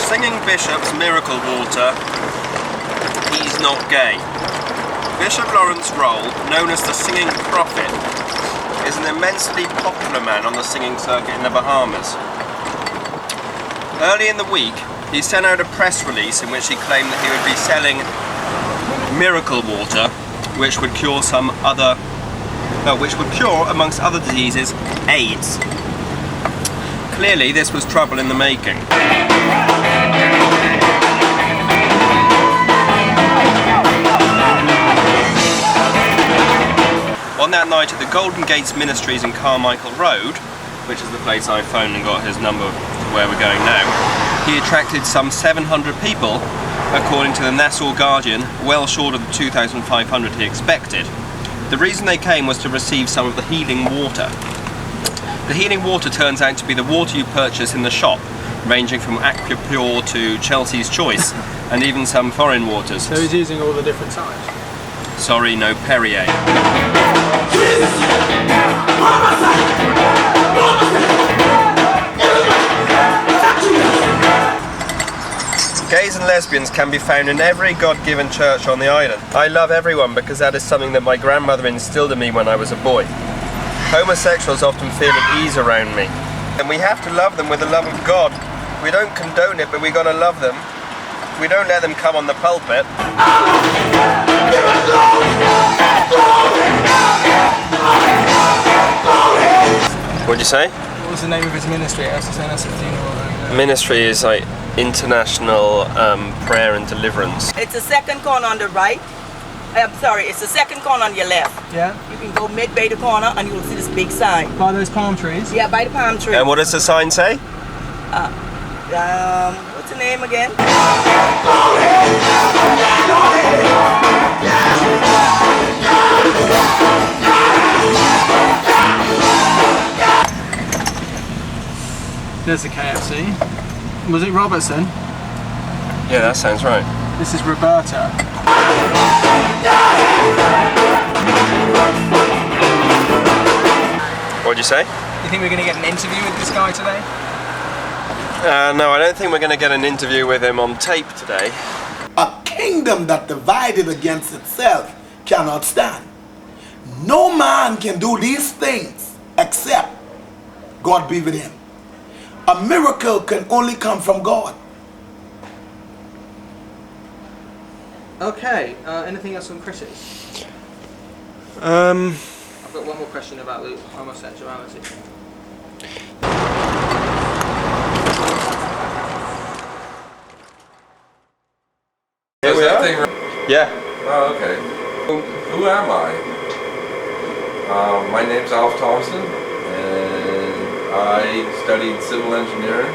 Singing Bishop's Miracle Water, he's not gay. Bishop Lawrence Roll, known as the Singing Prophet, is an immensely popular man on the singing circuit in the Bahamas. Early in the week, he sent out a press release in which he claimed that he would be selling miracle water, which would cure amongst other diseases, AIDS. Clearly, this was trouble in the making. On that night at the Golden Gates Ministries in Carmichael Road, which is the place I phoned and got his number to where we're going now, he attracted some 700 people, according to the Nassau Guardian, well short of the 2,500 he expected. The reason they came was to receive some of the healing water. The healing water turns out to be the water you purchase in the shop, ranging from Aquapure to Chelsea's Choice, and even some foreign waters. So he's using all the different types? Sorry, no Perrier. Gays and lesbians can be found in every God-given church on the island. I love everyone because that is something that my grandmother instilled in me when I was a boy. Homosexuals often feel at ease around me, and we have to love them with the love of God. We don't condone it, but we gotta love them. We don't let them come on the pulpit. What'd you say? What was the name of his ministry? Ministry is like International Prayer and Deliverance. It's the second corner on the right. I'm sorry, it's the second corner on your left. Yeah. You can go midway the corner and you will see this big sign. By those palm trees? Yeah, by the palm tree. And what does the sign say? What's the name again? There's the KFC. Was it Robertson? Yeah, that sounds right. This is Roberta. What'd you say? You think we're going to get an interview with this guy today? No, I don't think we're going to get an interview with him on tape today. A kingdom that divided against itself cannot stand. No man can do these things except God be with him. A miracle can only come from God. Okay, anything else from Chris's? I've got one more question about the homosexuality. Here we are. Yeah. Oh, okay. Who am I? My name's Alf Thompson, and I studied civil engineering,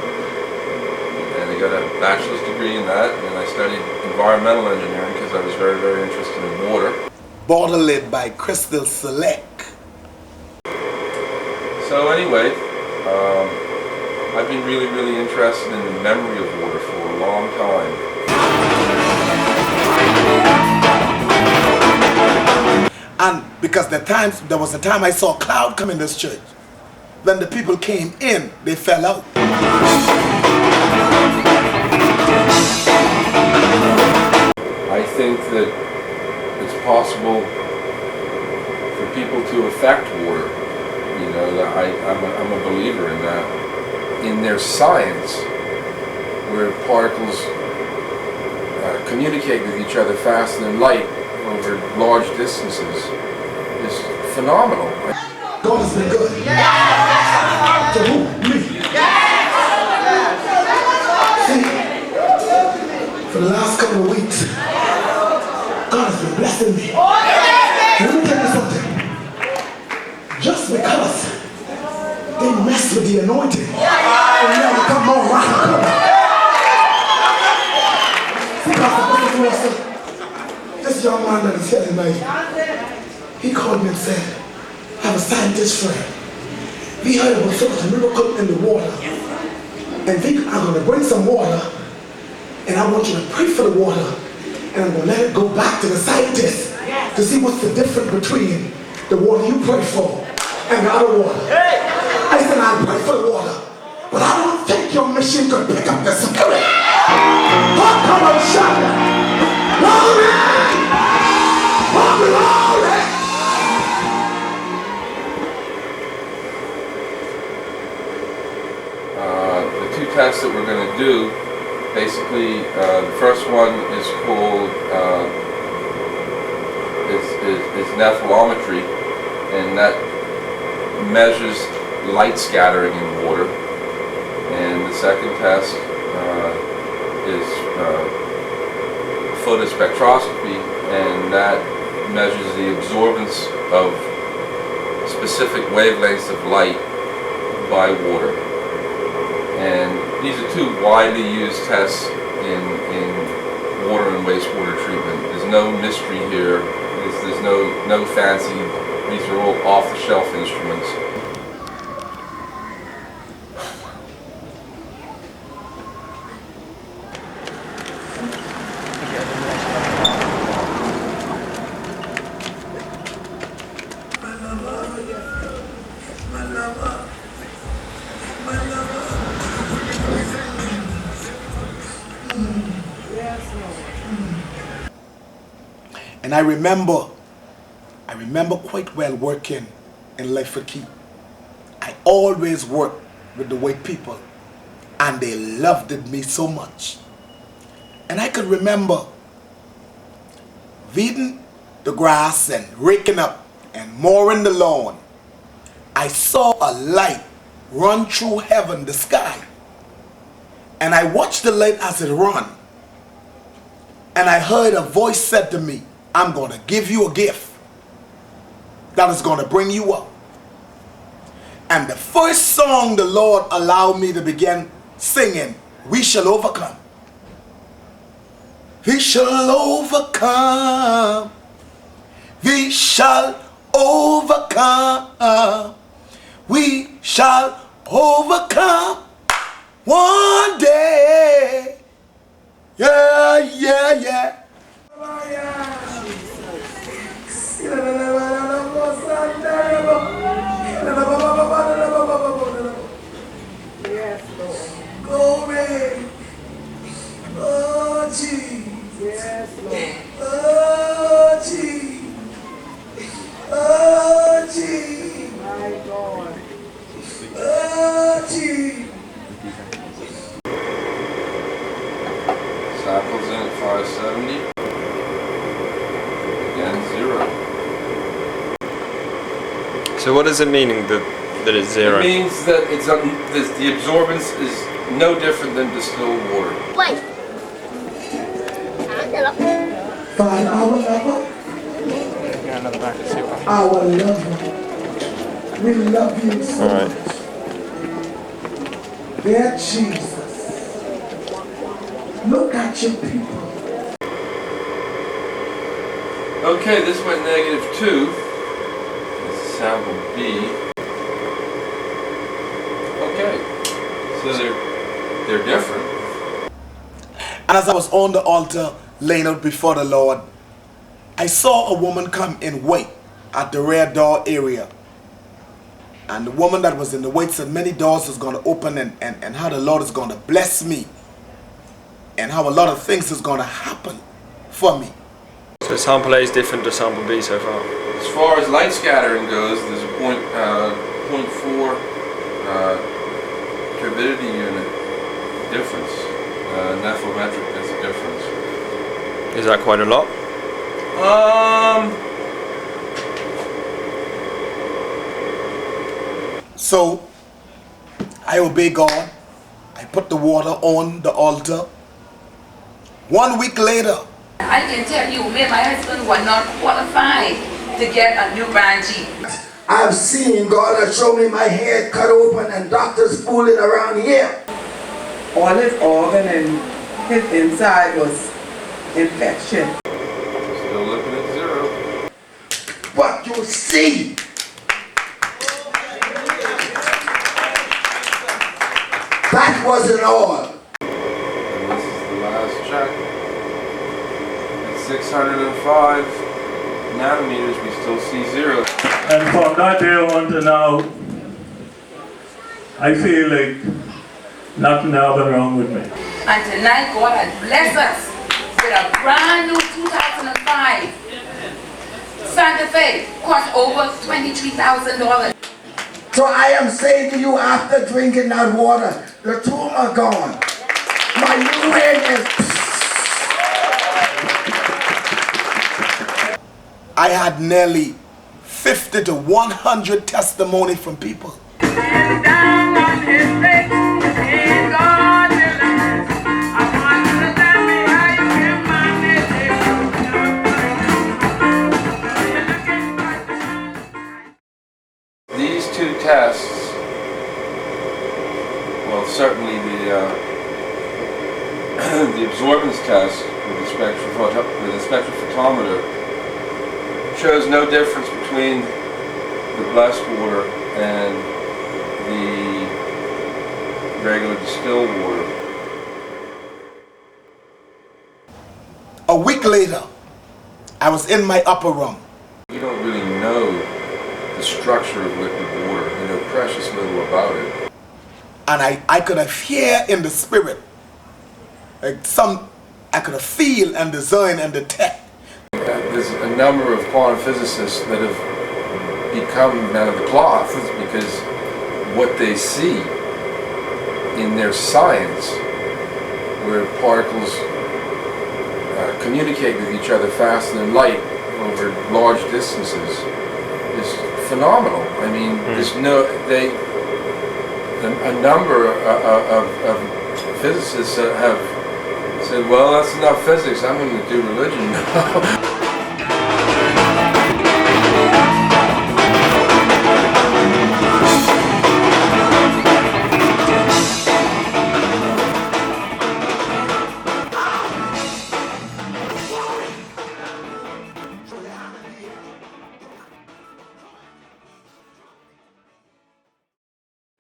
and I got a bachelor's degree in that, and I studied environmental engineering because I was very, very interested in water. Border-led by Offical Selection. So anyway, I've been really, really interested in the memory of water for a long time. And because there was a time I saw a cloud come in this church. When the people came in, they fell out. I think that it's possible for people to affect water. You know, I'm a believer in that. In their science, where particles communicate with each other faster than light over large distances, is phenomenal. God has been good. To who? Me. couple of weeks, God has been blessing me. Let me tell you something. Just because they mess with the anointing, and never come on, rock and come. See, Pastor, this young man that is here tonight, he called me and said, I have a scientist friend. We heard about such a miracle in the water. And I'm going to bring some water, and I want you to pray for the water, and I'm going to let it go back to the scientists to see what's the difference between the water you pray for and the other water. I said, I'll pray for the water, but I don't think your mission could pick up the spirit. Oh, come on, shout it. Glory! Oh, glory! The two tests that we're going to do, basically, the first one is called is nephelometry, and that measures light scattering in water. And the second test is photospectroscopy, and that measures the absorbance of specific wavelengths of light by water. And these are two widely used tests in water and wastewater treatment. There's no mystery here. There's no fancy. These are all off-the-shelf instruments. And I remember quite well working in Life Key. I always worked with the white people, and they loved me so much. And I could remember weeding the grass and raking up and mowing the lawn. I saw a light run through heaven, the sky. And I watched the light as it ran. And I heard a voice said to me, I'm going to give you a gift that is going to bring you up. And the first song the Lord allowed me to begin singing, We Shall Overcome. We shall overcome. We shall overcome. We shall overcome one day. Yeah, yeah, yeah. Yes, Lord. Glory. Oh, Jesus. Yes, Lord. Oh, Jesus. Oh, Jesus. My God. Oh, Jesus. Samples in at 570. Again, 0. So what does it mean that it's zero? It means that the absorbance is no different than distilled water. Wait. Find our lover. Get another back and see what Our lover. We love you so All right. much. Dear Jesus. Look at your people. Okay, this went -2. This is sample B. Okay, so they're different. And as I was on the altar, laying out before the Lord, I saw a woman come in white at the rear door area. And the woman that was in the white said many doors is going to open, and how the Lord is going to bless me. And how a lot of things is going to happen for me. So sample A is different to sample B so far. As far as light scattering goes, there's a 0.4 turbidity unit difference. Nephelometric, that's a difference. Is that quite a lot? So I obey God. I put the water on the altar. 1 week later, I can tell you, me and my husband were not qualified to get a new brand Jeep. I've seen God has shown me my head cut open and doctors fooling around here. All his organ and his inside was infection. Still looking at 0. But you see, that wasn't all. And this is the last check. At 605 nanometers, we still see 0. And from that day on to now, I feel like nothing happened wrong with me. And tonight, God has blessed us with a brand new 2005 Santa Fe, cost over $23,000. So I am saying to you, after drinking that water, the tumor gone. My urine is... I had nearly 50 to 100 testimonies from people. These 2 tests, well, certainly the absorbance test with the spectrophotometer shows no difference between the blessed water and the regular distilled water. A week later, I was in my upper room. You don't really know the structure of liquid water. You know precious little about it. And I could have hear in the spirit, like I could have feel and design and detect. There's a number of quantum physicists that have become men of the cloth because what they see in their science, where particles communicate with each other faster than light over large distances, is phenomenal. I mean, there's a number of physicists have said, well, that's enough physics, I'm going to do religion now.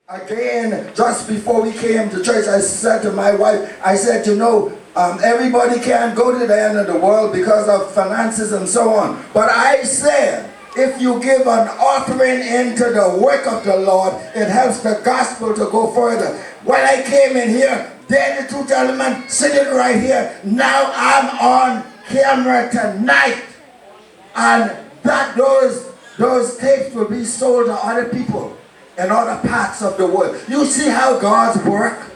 Again, just before we came to church, I said to my wife, I said, you know, everybody can't go to the end of the world because of finances and so on. But I said, if you give an offering into the work of the Lord, it helps the gospel to go further. When I came in here, there the 2 gentlemen sitting right here. Now I'm on camera tonight. And that those tapes will be sold to other people in other parts of the world. You see how God's work?